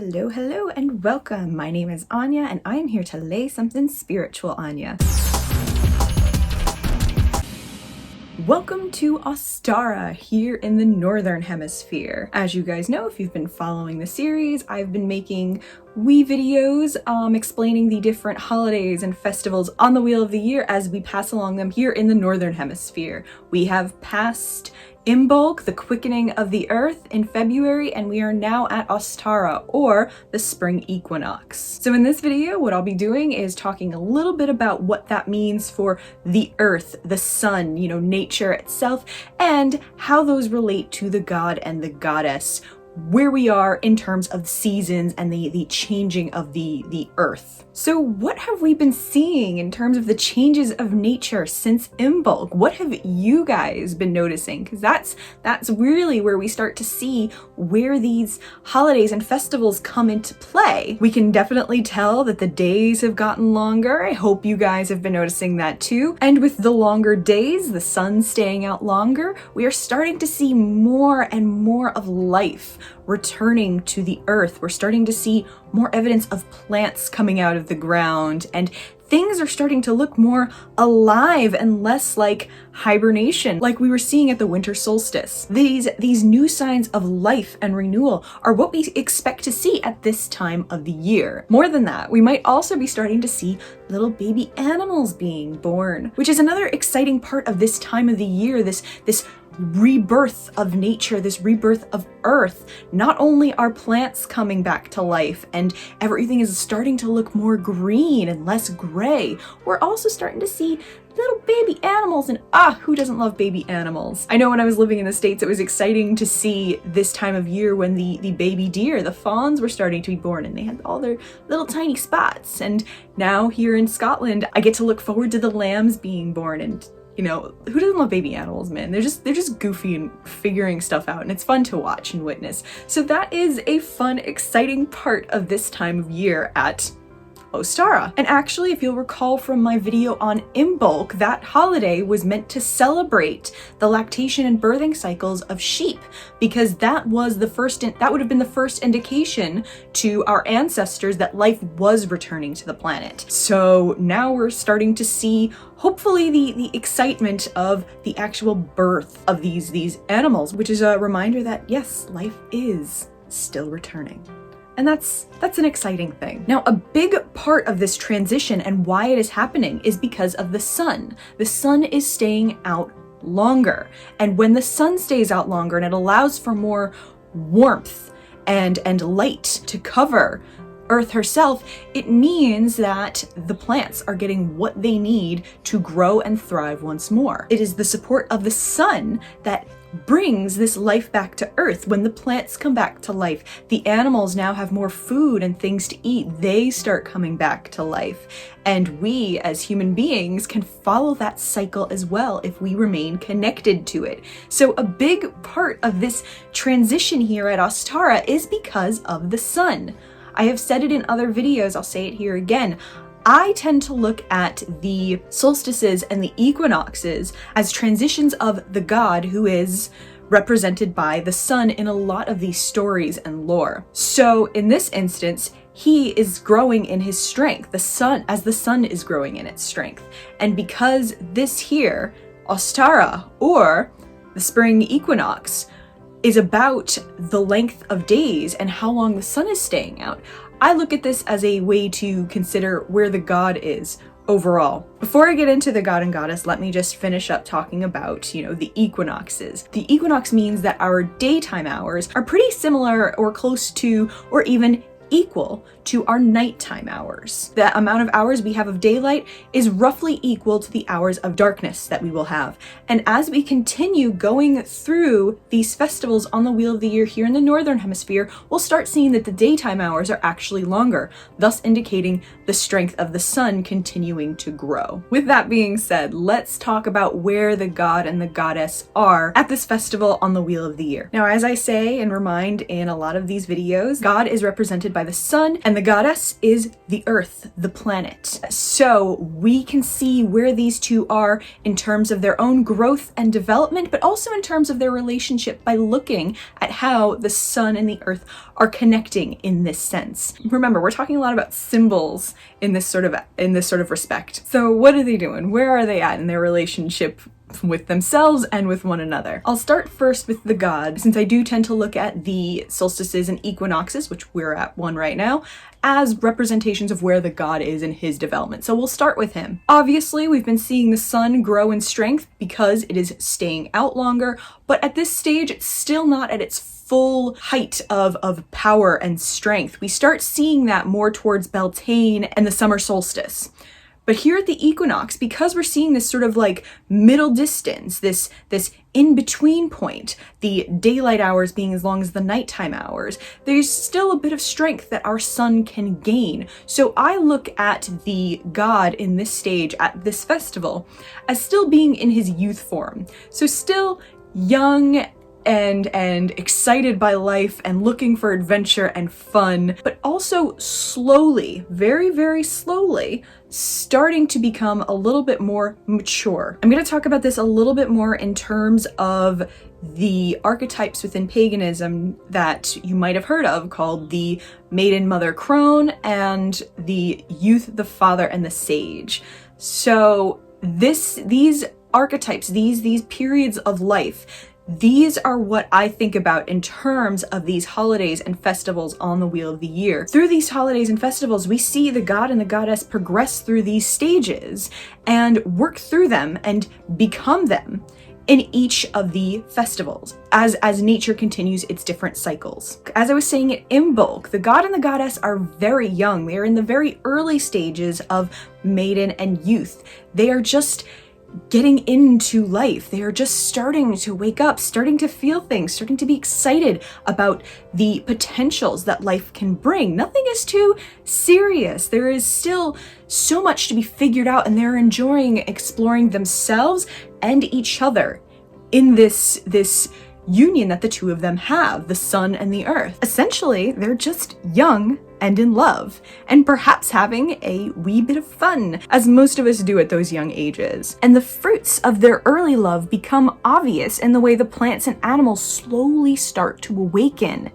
Hello, hello, and welcome. My name is Anya, and I am here to lay something spiritual on ya. Welcome to Ostara here in the Northern Hemisphere. As you guys know, if you've been following the series, I've been making wee videos explaining the different holidays and festivals on the Wheel of the Year as we pass along them here in the Northern Hemisphere. We have passed Imbolc, the quickening of the earth, in February, and we are now at Ostara, or the Spring Equinox. So in this video, what I'll be doing is talking a little bit about what that means for the earth, the sun, nature itself, and how those relate to the god and the goddess, where we are in terms of seasons and the changing of the earth. So what have we been seeing in terms of the changes of nature since Imbolc? What have you guys been noticing? Because that's really where we start to see where these holidays and festivals come into play. We can definitely tell that the days have gotten longer. I hope you guys have been noticing that too. And with the longer days, the sun staying out longer, we are starting to see more and more of life returning to the earth. We're starting to see more evidence of plants coming out of the ground, and things are starting to look more alive and less like hibernation, like we were seeing at the winter solstice. These new signs of life and renewal are what we expect to see at this time of the year. More than that, we might also be starting to see little baby animals being born, which is another exciting part of this time of the year, this rebirth of nature, this rebirth of earth. Not only are plants coming back to life and everything is starting to look more green and less gray, we're also starting to see little baby animals, and who doesn't love baby animals? I know when I was living in the States, it was exciting to see this time of year when the baby deer, the fawns, were starting to be born and they had all their little tiny spots. And now here in Scotland, I get to look forward to the lambs being born, and who doesn't love baby animals, man? They're just goofy and figuring stuff out, and it's fun to watch and witness. So that is a fun, exciting part of this time of year at Ostara. And actually, if you'll recall from my video on Imbolc, that holiday was meant to celebrate the lactation and birthing cycles of sheep, because that would have been the first indication to our ancestors that life was returning to the planet. So now we're starting to see, hopefully, the excitement of the actual birth of these animals, which is a reminder that yes, life is still returning. And that's an exciting thing. Now, a big part of this transition and why it is happening is because of the sun. The sun is staying out longer. And when the sun stays out longer and it allows for more warmth and light to cover Earth herself, it means that the plants are getting what they need to grow and thrive once more. It is the support of the sun that brings this life back to Earth. When the plants come back to life, the animals now have more food and things to eat. They start coming back to life. And we, as human beings, can follow that cycle as well if we remain connected to it. So a big part of this transition here at Ostara is because of the sun. I have said it in other videos, I'll say it here again. I tend to look at the solstices and the equinoxes as transitions of the god, who is represented by the sun in a lot of these stories and lore. So in this instance, he is growing in his strength, as the sun is growing in its strength. And because this here, Ostara, or the Spring Equinox, is about the length of days and how long the sun is staying out, I look at this as a way to consider where the god is overall. Before I get into the god and goddess, let me just finish up talking about, the equinoxes. The equinox means that our daytime hours are pretty similar or close to, or even equal to our nighttime hours. The amount of hours we have of daylight is roughly equal to the hours of darkness that we will have. And as we continue going through these festivals on the Wheel of the Year here in the Northern Hemisphere, we'll start seeing that the daytime hours are actually longer, thus indicating the strength of the sun continuing to grow. With that being said, let's talk about where the god and the goddess are at this festival on the Wheel of the Year. Now, as I say and remind in a lot of these videos, God is represented by the sun and the the goddess is the earth, the planet. So we can see where these two are in terms of their own growth and development, but also in terms of their relationship by looking at how the sun and the earth are connecting in this sense. Remember, we're talking a lot about symbols in this sort of respect. So what are they doing? Where are they at in their relationship with themselves and with one another? I'll start first with the god, since I do tend to look at the solstices and equinoxes, which we're at one right now, as representations of where the god is in his development. So we'll start with him. Obviously, we've been seeing the sun grow in strength because it is staying out longer, but at this stage, it's still not at its full height of power and strength. We start seeing that more towards Beltane and the summer solstice. But here at the equinox, because we're seeing this sort of like middle distance, this in-between point, the daylight hours being as long as the nighttime hours, there's still a bit of strength that our sun can gain. So I look at the god in this stage, at this festival, as still being in his youth form. So still young and excited by life and looking for adventure and fun, but also slowly, very, very slowly, starting to become a little bit more mature. I'm going to talk about this a little bit more in terms of the archetypes within paganism that you might have heard of, called the maiden, mother, crone, and the youth, the father, and the sage. So these archetypes, these periods of life, these are what I think about in terms of these holidays and festivals on the wheel of the year. Through these holidays and festivals, we see the god and the goddess progress through these stages and work through them and become them in each of the festivals as nature continues its different cycles. As I was saying at Imbolc, the god and the goddess are very young. They are in the very early stages of maiden and youth. They are just getting into life. They are just starting to wake up, starting to feel things, starting to be excited about the potentials that life can bring. Nothing is too serious. There is still so much to be figured out, and they're enjoying exploring themselves and each other in this union that the two of them have, the sun and the earth. Essentially, they're just young and in love, and perhaps having a wee bit of fun, as most of us do at those young ages. And the fruits of their early love become obvious in the way the plants and animals slowly start to awaken.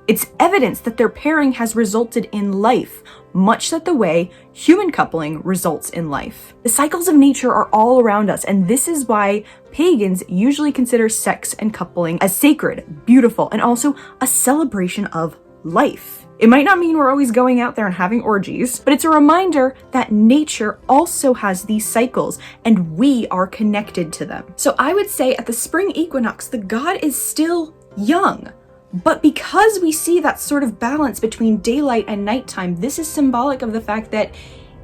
It's evidence that their pairing has resulted in life, much that the way human coupling results in life. The cycles of nature are all around us, and this is why pagans usually consider sex and coupling as sacred, beautiful, and also a celebration of life. It might not mean we're always going out there and having orgies, but it's a reminder that nature also has these cycles and we are connected to them. So I would say at the spring equinox, the god is still young. But because we see that sort of balance between daylight and nighttime, this is symbolic of the fact that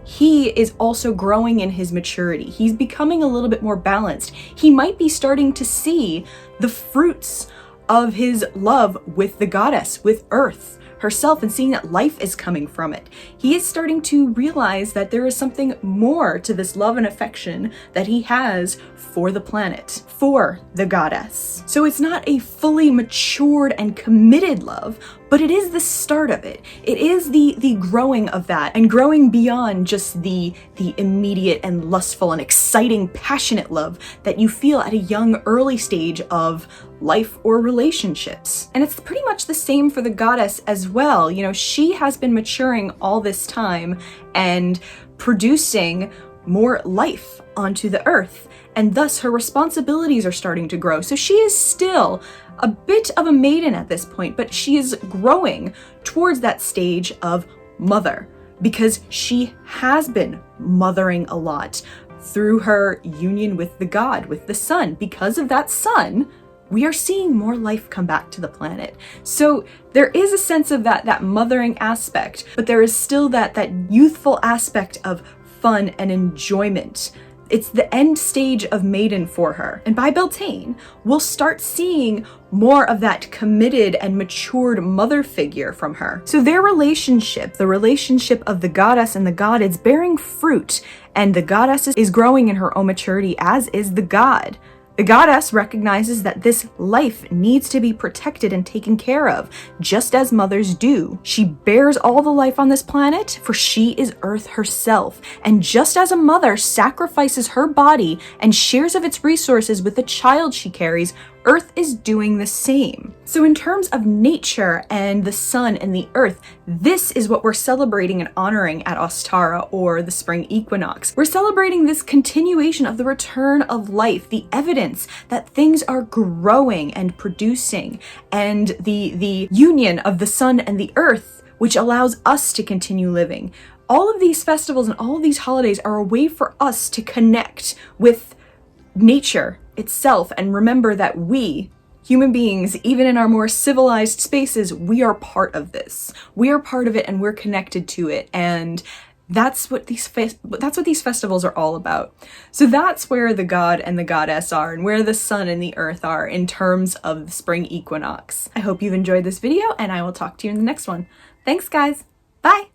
he is also growing in his maturity. He's becoming a little bit more balanced. He might be starting to see the fruits of his love with the goddess, with Earth herself, and seeing that life is coming from it. He is starting to realize that there is something more to this love and affection that he has for the planet, for the goddess. So it's not a fully matured and committed love, but it is the start of it. It is the growing of that, and growing beyond just the immediate and lustful and exciting, passionate love that you feel at a young, early stage of life or relationships. And it's pretty much the same for the goddess as well. You know, she has been maturing all this time and producing more life onto the earth, and thus her responsibilities are starting to grow. So she is still a bit of a maiden at this point, but she is growing towards that stage of mother, because she has been mothering a lot through her union with the god, with the sun. Because of that sun, we are seeing more life come back to the planet. So there is a sense of that mothering aspect, but there is still that youthful aspect of fun and enjoyment. It's the end stage of maiden for her. And by Beltane, we'll start seeing more of that committed and matured mother figure from her. So their relationship, the relationship of the goddess and the god, is bearing fruit, and the goddess is growing in her own maturity, as is the god. The goddess recognizes that this life needs to be protected and taken care of, just as mothers do. She bears all the life on this planet, for she is Earth herself. And just as a mother sacrifices her body and shares of its resources with the child she carries, Earth is doing the same. So in terms of nature and the sun and the earth, this is what we're celebrating and honoring at Ostara, or the Spring Equinox. We're celebrating this continuation of the return of life, the evidence that things are growing and producing, and the union of the sun and the earth, which allows us to continue living. All of these festivals and all of these holidays are a way for us to connect with nature itself and remember that we, human beings, even in our more civilized spaces, we are part of this. We are part of it and we're connected to it, and that's what these festivals are all about. So that's where the god and the goddess are, and where the sun and the earth are in terms of the spring equinox. I hope you've enjoyed this video, and I will talk to you in the next one. Thanks, guys. Bye!